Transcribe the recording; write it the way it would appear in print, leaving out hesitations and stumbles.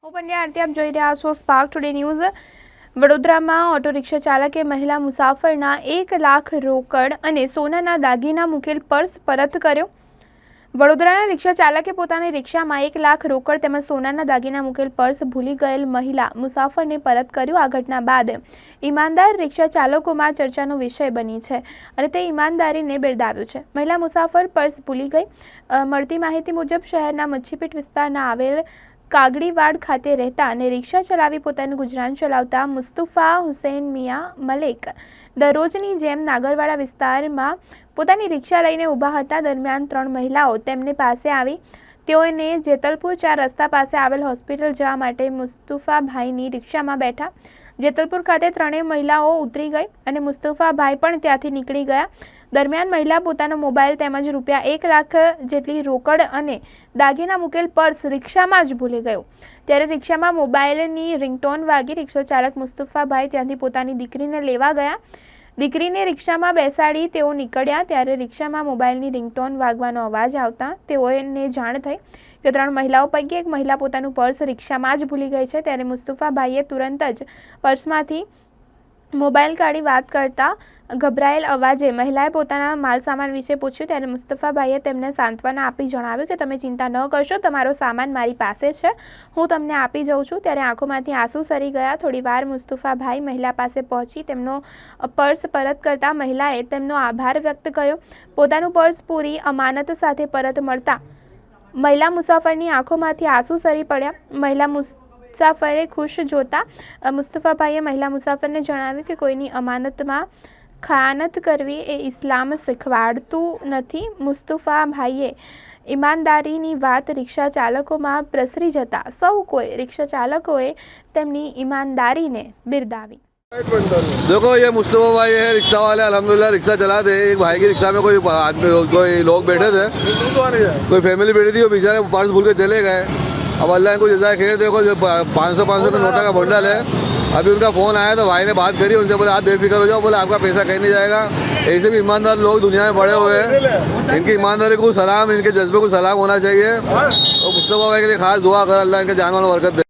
હું પંડ્યા આરતી આપ જોઈ રહ્યા છો સ્પાર્ક ટુડે ન્યૂઝ। વડોદરામાં ઓટો રિક્ષા ચાલકે મહિલા મુસાફરના 1 લાખ રોકડ અને સોનાના દાગીના મૂકેલ પર્સ પરત કર્યો। વડોદરાના રિક્ષા ચાલકે પોતાની રિક્ષામાં 1 લાખ રોકડ તેમજ સોનાના દાગીના મૂકેલ પર્સ ભૂલી ગયેલ મહિલા મુસાફરને પરત કર્યું। આ ઘટના બાદ ઈમાનદાર રિક્ષા ચાલકોમાં ચર્ચાનો વિષય બની છે અને તે ઈમાનદારીને બિરદાવ્યું છે। મહિલા મુસાફર પર્સ ભૂલી ગઈ। મળતી માહિતી મુજબ શહેરના મચ્છીપીટ વિસ્તારના આવેલ કાગડીવાડ ખાતે રહેતા અને રિક્ષા ચલાવી પોતાનું ગુજરાન ચલાવતા મુસ્તફા હુસૈન મિયા મલેક દરરોજની જેમ નાગરવાડા વિસ્તારમાં પોતાની રિક્ષા લઈને ઊભા હતા। દરમિયાન 3 મહિલાઓ તેમની પાસે આવી તેઓને જેતલપુર 4 રસ્તા પાસે આવેલ હોસ્પિટલ જવા માટે મુસ્તફાભાઈની રિક્ષામાં બેઠા। જેતલપુર ખાતે 3 મહિલાઓ ઉતરી ગઈ અને મુસ્તફાભાઈ પણ ત્યાંથી નીકળી ગયા। દરમિયાન મહિલા પોતાનો મોબાઈલ તેમજ રૂપિયા 1 લાખ જેટલી રોકડ અને દાગીના મૂકેલ પર્સ રિક્ષામાં જ ભૂલી ગયો। ત્યારે રિક્ષામાં મોબાઈલની રિંગટોન વાગી રિક્ષા ચાલક મુસ્તફાભાઈ ત્યાંથી પોતાની દીકરીને લેવા ગયા। દીકરીને રિક્ષામાં બેસાડી તેઓ નીકળ્યા ત્યારે રિક્ષામાં મોબાઈલની રિંગટોન વાગવાનો અવાજ આવતા તેઓને જાણ થઈ કે 3 મહિલાઓ પૈકી એક મહિલા પોતાનું પર્સ રિક્ષામાં જ ભૂલી ગઈ છે। ત્યારે મુસ્તફાભાઈએ તુરંત જ પર્સમાંથી મોબાઈલ કાઢી વાત કરતા ગભરાયેલ અવાજે મહિલાએ પોતાના માલ સામાન વિશે પૂછ્યું। ત્યારે મુસ્તફાભાઈએ તેમને સાંત્વના આપી જણાવ્યું કે તમે ચિંતા ન કરશો, તમારો સામાન મારી પાસે છે, હું તમને આપી જાઉં છું। ત્યારે આંખોમાંથી આંસુ સરી ગયા। થોડીવાર મુસ્તફાભાઈ મહિલા પાસે પહોંચી તેમનો પર્સ પરત કરતા મહિલાએ તેમનો આભાર વ્યક્ત કર્યો। પોતાનું પર્સ પૂરી અમાનત સાથે પરત મળતા મહિલા મુસાફરની આંખોમાંથી આંસુ સરી પડ્યા। મહિલા મુસાફરે ખુશ જોતા મુસ્તફાભાઈએ મહિલા મુસાફરને જણાવ્યું કે કોઈની અમાનતમાં ખયાનત કરવી એ ઇસ્લામ શીખવાડતું નથી। મુસ્તફાભાઈએ ઈમાનદારીની વાત રિક્ષા ચાલકોમાં પ્રસરી જતા સૌ કોઈ રિક્ષા चालकोए તેમની ईमानदारी ने बिरदावी। देखो ये मुस्तफा भाई है रिक्शा वाले, अल्हम्दुलिल्लाह रिक्शा चलाते हैं। एक भाई की रिक्शा में कोई आदमी कोई लोग बैठे थे, कोई फैमिली बैठी थी, वो बेचारे पर्स भूल के चले गए। अब अल्लाह इनको जज़ाए खैर। देखो जो 500 का नोटा का बंडल है, अभी उनका फ़ोन आया तो भाई ने बात करी उनसे, बोले आप बेफिक्र हो जाओ, बोले आपका पैसा कहीं नहीं जाएगा। ऐसे भी ईमानदार लोग दुनिया में पड़े हुए हैं, इनकी ईमानदारी को सलाम, इनके जज्बे को सलाम होना चाहिए। और मुस्तफा भाई के लिए खास दुआ कर, अल्लाह इनके जान वालों बरकत दे।